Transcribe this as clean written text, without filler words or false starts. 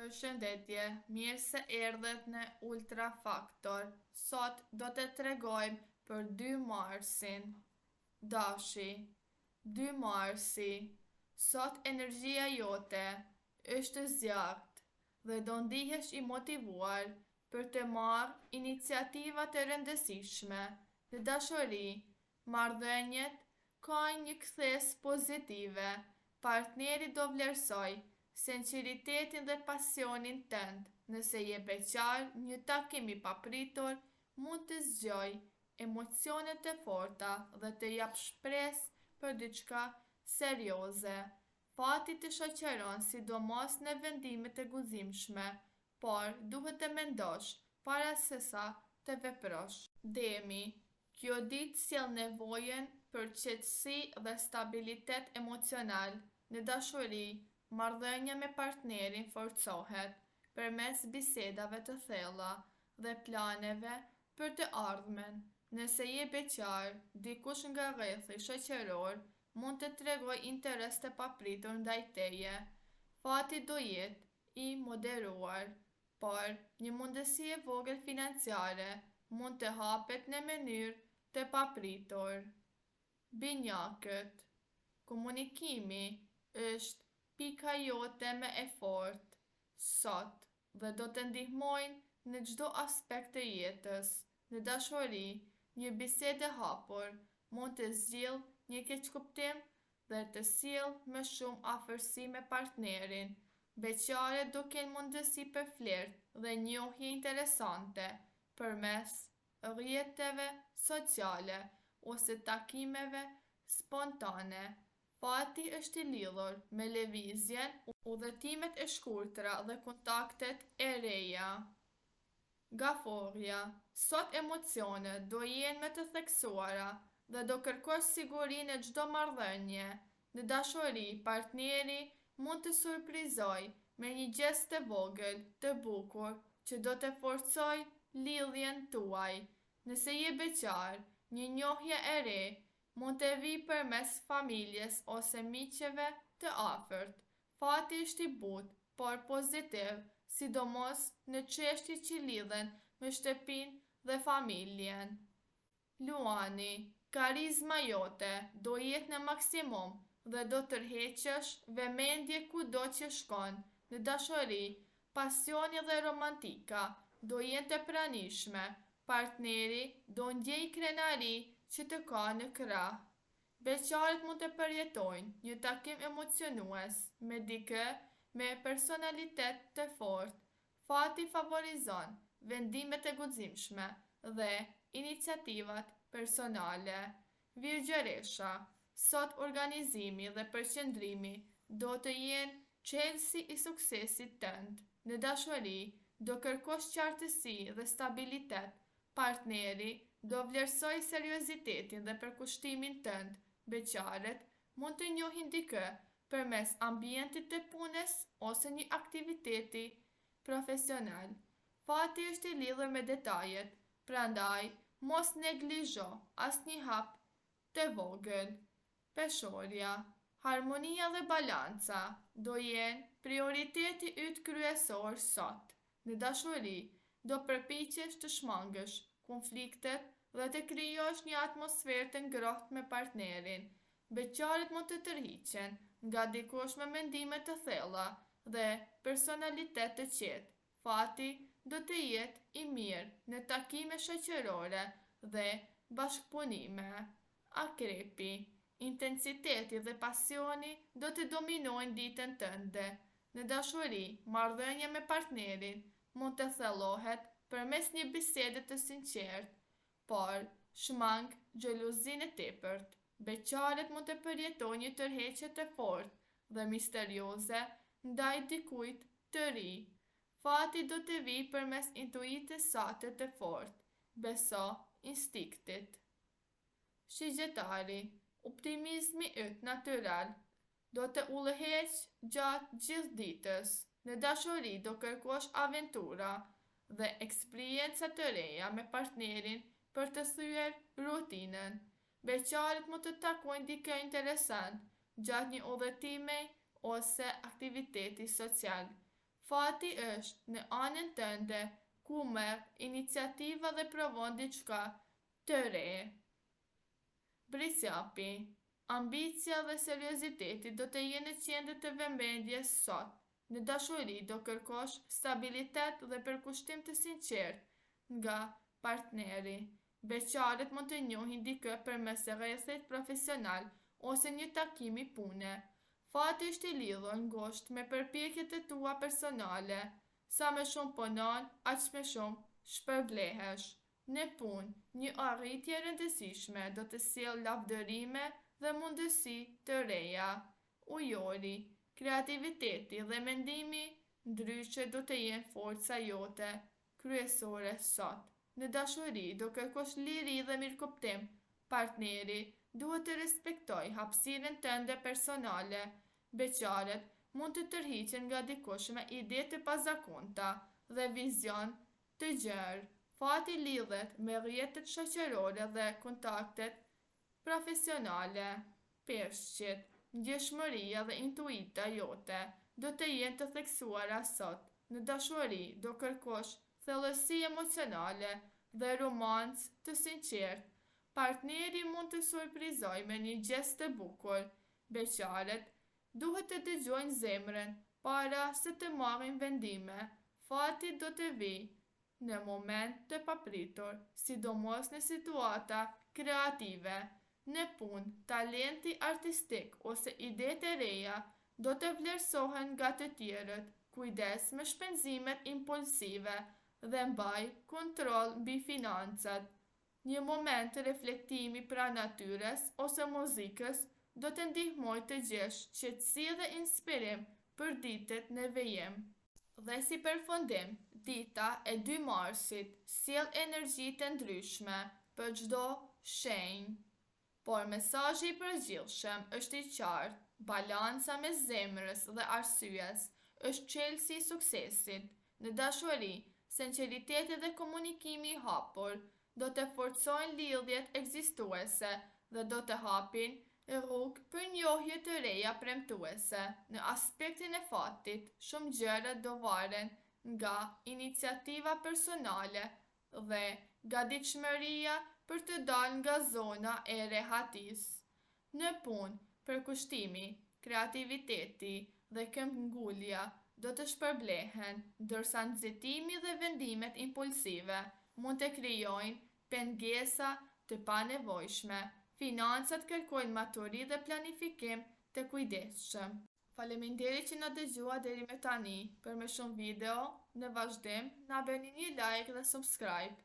Përshëndetje, mirë se erdhët në Ultra Faktor. Sot do të tregojmë për 2 marsin. Dashi, 2 marsi. Sot energjia jote është zjarrt dhe do ndihesh i motivuar për të marrë iniciativa të rëndësishme. Në dashuri, marrëdhëniet kanë një kthes pozitive. Partneri do vlerësoj sinqeritetin dhe pasionin tënd. Nëse je beqar, një takim i papritur mund të zgjojë emocione të forta dhe të jap shpresë për diçka serioze. Fati të shoqëron sidomos në vendimet e guzimshme, por duhet të mendosh para se sa të veprosh. Demi, kjo ditë sjell nevojën për qetësi dhe stabilitet emocional. Në dashuri, marrëdhënia me partnerin forcohet përmes bisedave të thella dhe planeve për të ardhmen. Nëse je beqar, dikush nga rrethi shoqëror mund të tregojë interes të papritur ndaj teje. Fati do jetë i moderuar, por një mundësi e vogël financiare mund të hapet në mënyrë të papritur. Binjakët, komunikimi është pika jote më e fortë sot dhe do të ndihmojnë në çdo aspekt të jetës. Në dashuri, një bisedë e hapur mund të zgjidhë një keqkuptim dhe të sjellë më shumë afërsi me partnerin. Beqarët do kenë mundësi për flirt dhe njohje interesante përmes rrjeteve sociale ose takimeve spontane. Fati është i lidhur me lëvizjen, udhëtimet e shkurtra dhe kontaktet e reja. Gaforja, sot emocionet do jenë më të theksuara dhe do kërkosh siguri në çdo marrëdhënie. Në dashuri, partneri mund të surprizojë me një gest të vogël, të bukur, që do të forcojë lidhjen tuaj. Nëse je beqar, një njohje e re mund të vijë përmes familjes ose miqeve të afërt. Fati është i butë, por pozitiv, sidomos në çështjet që lidhen me shtëpinë dhe familjen. Luani, karizma jote do jetë në maksimum dhe do tërheqësh vëmendje kudo që shkon. Në dashuri, pasioni dhe romantika do jenë të pranishme. Partneri do ndjej krenari që të ka në krah. Beqarët mund të përjetojnë një takim emocionues me dikë me personalitet të fortë. Fati favorizon vendimet e guzimshme dhe iniciativat personale. Virgjëresha, sot organizimi dhe përqendrimi do të jenë çelësi i suksesit tënd. Në dashuri, do kërkosh qartësi dhe stabilitet. Partneri do vlerësoj seriozitetin dhe përkushtimin tënd. Beqarët mund të njohin dikë përmes ambientit të punës ose një aktiviteti profesional. Fati është i lidhur me detajet, prandaj mos neglizho asnjë hap të vogël. Peshorja, harmonia dhe balanca do jenë prioriteti yt kryesor sot. Në dashuri, do përpiqesh të shmangësh konfliktet dhe të krijosh një atmosferë të ngrohtë me partnerin. Beqarët mund të tërhiqen nga dikush me mendime të thella dhe personalitet të qetë. Fati do të jetë i mirë në takime shoqërore dhe bashkëpunime. Akrepi, intensiteti dhe pasioni do të dominojnë ditën tënde. Në dashuri, marrëdhënia me partnerin mund të thellohet përmes një bisede të sinqertë, por shmang xhelozinë e tepërt. Beqarët mund të përjetojnë një tërheqje të fortë dhe misterioze ndaj dikujt të ri. Fati do të vijë përmes intuitës sate të fortë. Beso instiktit. Shigjetari, optimizmi yt natyral do të udhëheqë gjatë gjithë ditës. Në dashuri do kërkosh aventura dhe eksperienca të reja me partnerin për të thyer rutinën. Beqarët mund të takojnë dikë interesant gjatë një udhëtimi ose aktiviteti social. Fati është në anën tënde ku merr iniciativa dhe provon diçka të re. Brisjapi, ambicia dhe serioziteti do të jenë në qendër të vëmendjes sot. Në dashuri do kërkosh stabilitet dhe përkushtim të sinqert nga partneri. Beqarët mund të njohin dikë përmes rrethit profesional ose një takimi pune. Fati është i lidhur ngushtë me përpjekjet e tua personale. Sa më shumë punon, aq më shumë shpërblehesh. Në punë, një arritje e rëndësishme do të sjellë lavdërime dhe mundësi të reja. Ujori, kreativiteti dhe mendimi ndryshe do të jenë forca jote kryesore sot. Në dashuri do kërkosh liri dhe mirëkuptim. Partneri duhet të respektojë hapësirën tënde personale. Beqarët mund të tërhiqen nga dikush me ide të pazakonta dhe vizion të gjerë. Fati lidhet me rrjetet shoqërore dhe kontaktet profesionale. Peshqit, ndjeshmëria dhe intuita jote do të jenë të theksuara sot. Në dashuri do kërkosh thellësi emocionale dhe romancë të sinqertë. Partneri mund të surprizojë me një gest të bukur. Beqarët duhet të dëgjojnë zemrën para se të marrin vendime. Fati do të vijë në moment të papritur, sidomos në situata kreative. Në punë, talenti artistik ose idetë e reja do të vlerësohen nga të tjerët. Kujdes me shpenzimet impulsive dhe mbaj kontroll mbi financat. Një moment të reflektimi pranë natyres ose muzikës do të ndihmojë të gjesh qetësi dhe inspirim për ditët në vijim. Dhe si përfundim, dita e 2 marsit sjell energji të ndryshme për çdo shenjë. Por mesazhi i përgjithshëm është i qartë. Balanca mes zemrës dhe arsyes është çelësi i suksesit. Në dashuri, sinqeriteti dhe komunikimi i hapur do të forcojnë lidhjet ekzistuese dhe do të hapin rrugë për njohje të reja premtuese. Në aspektin e fatit, shumë gjëra do varen nga iniciativa personale dhe gatishmëria për të dalë nga zona e rehatisë. Në punë, përkushtimi, kreativiteti dhe këmbëngulja do të shpërblehen, ndërsa nxitimi dhe vendimet impulsive mund të krijojnë pengesa të panevojshme. Financat kërkojnë maturi dhe planifikim të kujdesshëm. Faleminderit që na dëgjua deri më tani. Për më shumë video, në vazhdim, na bëni një like dhe subscribe.